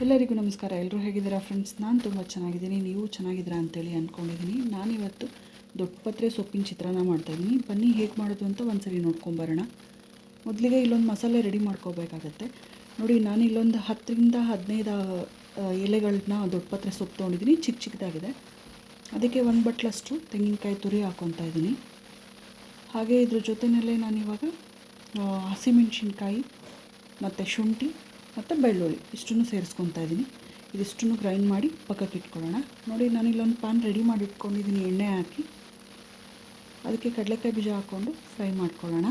ಎಲ್ಲರಿಗೂ ನಮಸ್ಕಾರ. ಎಲ್ಲರೂ ಹೇಗಿದ್ದೀರಾ ಫ್ರೆಂಡ್ಸ್? ನಾನು ತುಂಬ ಚೆನ್ನಾಗಿದ್ದೀನಿ, ನೀವು ಚೆನ್ನಾಗಿದ್ದೀರಾ ಅಂತೇಳಿ ಅಂದ್ಕೊಂಡಿದ್ದೀನಿ. ನಾನಿವತ್ತು ದೊಡ್ಡಪತ್ರೆ ಸೊಪ್ಪಿನ ಚಿತ್ರಾನ್ನ ಮಾಡ್ತಾಯಿದ್ದೀನಿ. ಬನ್ನಿ ಹೇಗೆ ಮಾಡೋದು ಅಂತ ಒಂದ್ಸರಿ ನೋಡ್ಕೊಂಬರೋಣ. ಮೊದಲಿಗೆ ಇಲ್ಲೊಂದು ಮಸಾಲೆ ರೆಡಿ ಮಾಡ್ಕೋಬೇಕಾಗತ್ತೆ. ನೋಡಿ, ನಾನು ಇಲ್ಲೊಂದು 10ರಿಂದ 15 ಎಲೆಗಳನ್ನ ದೊಡ್ಡಪತ್ರೆ ಸೊಪ್ಪು ತೊಗೊಂಡಿದ್ದೀನಿ, ಚಿಕ್ಕ ಚಿಕ್ಕದಾಗಿದೆ. ಅದಕ್ಕೆ 1 ಬಟ್ಲಷ್ಟು ತೆಂಗಿನಕಾಯಿ ತುರಿ ಹಾಕ್ಕೊತಾ ಇದ್ದೀನಿ. ಹಾಗೆ ಇದ್ರ ಜೊತೆಯಲ್ಲೇ ನಾನಿವಾಗ ಹಸಿಮೆಣಸಿನ್ಕಾಯಿ ಮತ್ತು ಶುಂಠಿ ಮತ್ತು ಬೆಳ್ಳುಳ್ಳಿ ಇಷ್ಟನ್ನು ಸೇರಿಸ್ಕೊತಾ ಇದ್ದೀನಿ. ಇದಿಷ್ಟನ್ನು ಗ್ರೈಂಡ್ ಮಾಡಿ ಪಕ್ಕಕ್ಕೆ ಇಟ್ಕೊಳ್ಳೋಣ. ನೋಡಿ, ನಾನಿಲ್ಲೊಂದು ಪ್ಯಾನ್ ರೆಡಿ ಮಾಡಿ ಇಟ್ಕೊಂಡಿದ್ದೀನಿ. ಎಣ್ಣೆ ಹಾಕಿ ಅದಕ್ಕೆ ಕಡಲೆಕಾಯಿ ಬೀಜ ಹಾಕ್ಕೊಂಡು ಫ್ರೈ ಮಾಡ್ಕೊಳ್ಳೋಣ.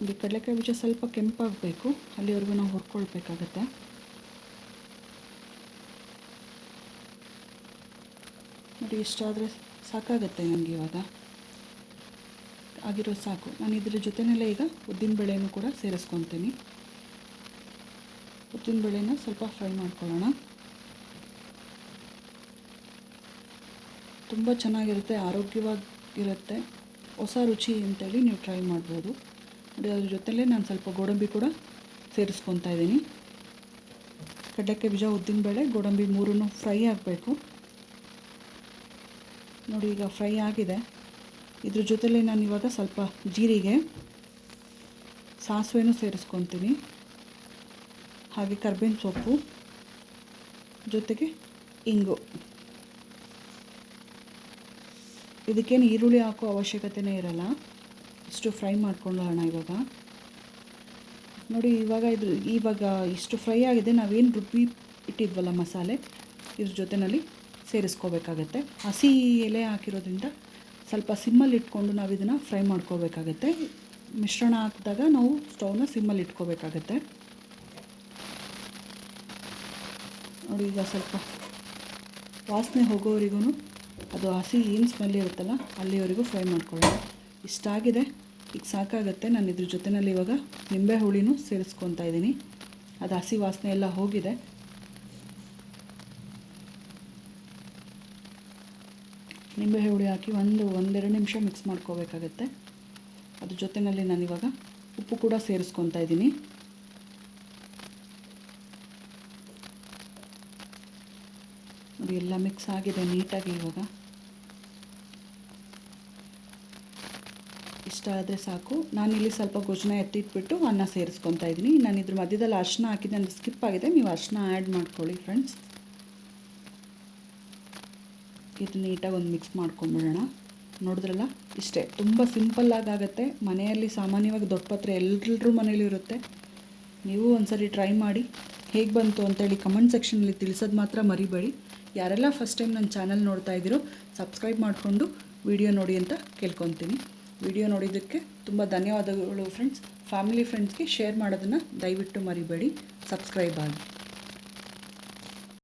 ಇಲ್ಲಿ ಕಡಲೆಕಾಯಿ ಬೀಜ ಸ್ವಲ್ಪ ಕೆಂಪಾಗಬೇಕು, ಅಲ್ಲಿವರೆಗೂ ನಾವು ಹುರ್ಕೊಳ್ಬೇಕಾಗತ್ತೆ. ನೋಡಿ, ಇಷ್ಟಾದರೆ ಸಾಕಾಗತ್ತೆ ನನಗೆ. ಇವಾಗ ಆಗಿರೋ ಸಾಕು. ನಾನು ಇದರ ಜೊತೆಯಲ್ಲೇ ಈಗ ಉದ್ದಿನಬೇಳೆನೂ ಕೂಡ ಸೇರಿಸ್ಕೊತೀನಿ. ಉದ್ದಿನಬೇಳೆನ ಸ್ವಲ್ಪ ಫ್ರೈ ಮಾಡ್ಕೊಳ್ಳೋಣ. ತುಂಬ ಚೆನ್ನಾಗಿರುತ್ತೆ, ಆರೋಗ್ಯವಾಗಿರುತ್ತೆ, ಹೊಸ ರುಚಿ ಅಂತೇಳಿ ನೀವು ಟ್ರೈ ಮಾಡ್ಬೋದು. ನೋಡಿ, ಅದ್ರ ಜೊತೆಲೇ ನಾನು ಸ್ವಲ್ಪ ಗೋಡಂಬಿ ಕೂಡ ಸೇರಿಸ್ಕೊತಾ ಇದ್ದೀನಿ. ಕಡಲೆಕಾಯಿ ಬೀಜ, ಉದ್ದಿನಬೇಳೆ, ಗೋಡಂಬಿ ಮೂರೂ ಫ್ರೈ ಆಗಬೇಕು. ನೋಡಿ, ಈಗ ಫ್ರೈ ಆಗಿದೆ. ಇದ್ರ ಜೊತೆಲಿ ನಾನು ಇವಾಗ ಸ್ವಲ್ಪ ಜೀರಿಗೆ, ಸಾಸಿವೆನೂ ಸೇರಿಸ್ಕೊತೀನಿ. ಹಾಗೆ ಕರ್ಬೇವಿನ ಸೊಪ್ಪು, ಜೊತೆಗೆ ಇಂಗು. ಇದಕ್ಕೇನು ಈರುಳ್ಳಿ ಹಾಕೋ ಅವಶ್ಯಕತೆಯೇ ಇರಲ್ಲ. ಇಷ್ಟು ಫ್ರೈ ಮಾಡ್ಕೊಳ್ಳೋಣ ಇವಾಗ. ನೋಡಿ, ಇವಾಗ ಇಷ್ಟು ಫ್ರೈ ಆಗಿದೆ. ನಾವೇನು ರುಬ್ಬಿ ಇಟ್ಟಿದ್ವಲ್ಲ ಮಸಾಲೆ, ಇದ್ರ ಜೊತೆಯಲ್ಲಿ ಸೇರಿಸ್ಕೋಬೇಕಾಗತ್ತೆ. ಹಸಿ ಎಲೆ ಹಾಕಿರೋದ್ರಿಂದ ಸ್ವಲ್ಪ ಸಿಮ್ಮಲ್ಲಿ ಇಟ್ಕೊಂಡು ನಾವು ಇದನ್ನು ಫ್ರೈ ಮಾಡ್ಕೋಬೇಕಾಗತ್ತೆ. ಮಿಶ್ರಣ ಹಾಕಿದಾಗ ನಾವು ಸ್ಟವ್ನ ಸಿಮ್ಮಲ್ಲಿ ಇಟ್ಕೋಬೇಕಾಗತ್ತೆ. ನೋಡಿ, ಈಗ ಸ್ವಲ್ಪ ವಾಸನೆ ಹೋಗೋವರೆಗೂ, ಅದು ಹಸಿ ಏನು ಸ್ಮೆಲ್ ಇರುತ್ತಲ್ಲ ಅಲ್ಲಿವರೆಗೂ ಫ್ರೈ ಮಾಡ್ಕೊಳ್ಳೋಣ. ಇಷ್ಟಾಗಿದೆ, ಈಗ ಸಾಕಾಗುತ್ತೆ. ನಾನು ಇದ್ರ ಜೊತೆಯಲ್ಲಿ ಇವಾಗ ನಿಂಬೆ ಹುಳಿನೂ ಸೇರಿಸ್ಕೊತಾ ಇದ್ದೀನಿ. ಅದು ಹಸಿ ವಾಸನೆ ಎಲ್ಲ ಹೋಗಿದೆ. ನಿಂಬೆ ಹುಳಿ ಹಾಕಿ ಒಂದೆರಡು ನಿಮಿಷ ಮಿಕ್ಸ್ ಮಾಡ್ಕೋಬೇಕಾಗತ್ತೆ. ಅದ್ರ ಜೊತೆಯಲ್ಲಿ ನಾನಿವಾಗ ಉಪ್ಪು ಕೂಡ ಸೇರಿಸ್ಕೊತಾ ಇದ್ದೀನಿ. ನೋಡಿ, ಎಲ್ಲ ಮಿಕ್ಸ್ ಆಗಿದೆ ನೀಟಾಗಿ. ಇವಾಗ ಇಷ್ಟ ಆದರೆ ಸಾಕು. ನಾನಿಲ್ಲಿ ಸ್ವಲ್ಪ ಗೊಜ್ಜನ್ನ ಎತ್ತಿಟ್ಬಿಟ್ಟು ಅನ್ನ ಸೇರಿಸ್ಕೊತಾ ಇದ್ದೀನಿ. ನಾನು ಇದ್ರ ಮಧ್ಯದಲ್ಲಿ ಅರಿಶಿನ ಹಾಕಿದ್ದೆ, ಅಂದರೆ ಸ್ಕಿಪ್ ಆಗಿದೆ. ನೀವು ಅರಿಶಿನ ಆ್ಯಡ್ ಮಾಡ್ಕೊಳ್ಳಿ ಫ್ರೆಂಡ್ಸ್. ಇದು ನೀಟಾಗಿ ಒಂದು ಮಿಕ್ಸ್ ಮಾಡ್ಕೊಂಬಿಡೋಣ. ನೋಡಿದ್ರಲ್ಲ, ಇಷ್ಟೇ, ತುಂಬ ಸಿಂಪಲ್ಲಾಗುತ್ತೆ. ಮನೆಯಲ್ಲಿ ಸಾಮಾನ್ಯವಾಗಿ ದೊಡ್ಡಪತ್ರೆ ಎಲ್ಲರ ಮನೇಲಿ ಇರುತ್ತೆ. ನೀವು ಒಂದ್ಸರಿ ಟ್ರೈ ಮಾಡಿ ಹೇಗೆ ಬಂತು ಅಂತೇಳಿ ಕಮೆಂಟ್ ಸೆಕ್ಷನಲ್ಲಿ ತಿಳಿಸೋದು ಮಾತ್ರ ಮರಿಬೇಡಿ. ಯಾರೆಲ್ಲ ಫಸ್ಟ್ ಟೈಮ್ ನನ್ನ ಚಾನಲ್ ನೋಡ್ತಾ ಇದ್ದೀರೋ ಸಬ್ಸ್ಕ್ರೈಬ್ ಮಾಡಿಕೊಂಡು ವಿಡಿಯೋ ನೋಡಿ ಅಂತ ಕೇಳ್ಕೊತೀನಿ. ವಿಡಿಯೋ ನೋಡಿದ್ದಕ್ಕೆ ತುಂಬ ಧನ್ಯವಾದಗಳು ಫ್ರೆಂಡ್ಸ್. ಫ್ಯಾಮಿಲಿ ಫ್ರೆಂಡ್ಸ್ಗೆ ಶೇರ್ ಮಾಡೋದನ್ನು ದಯವಿಟ್ಟು ಮರಿಬೇಡಿ. ಸಬ್ಸ್ಕ್ರೈಬ್ ಆಗಿ.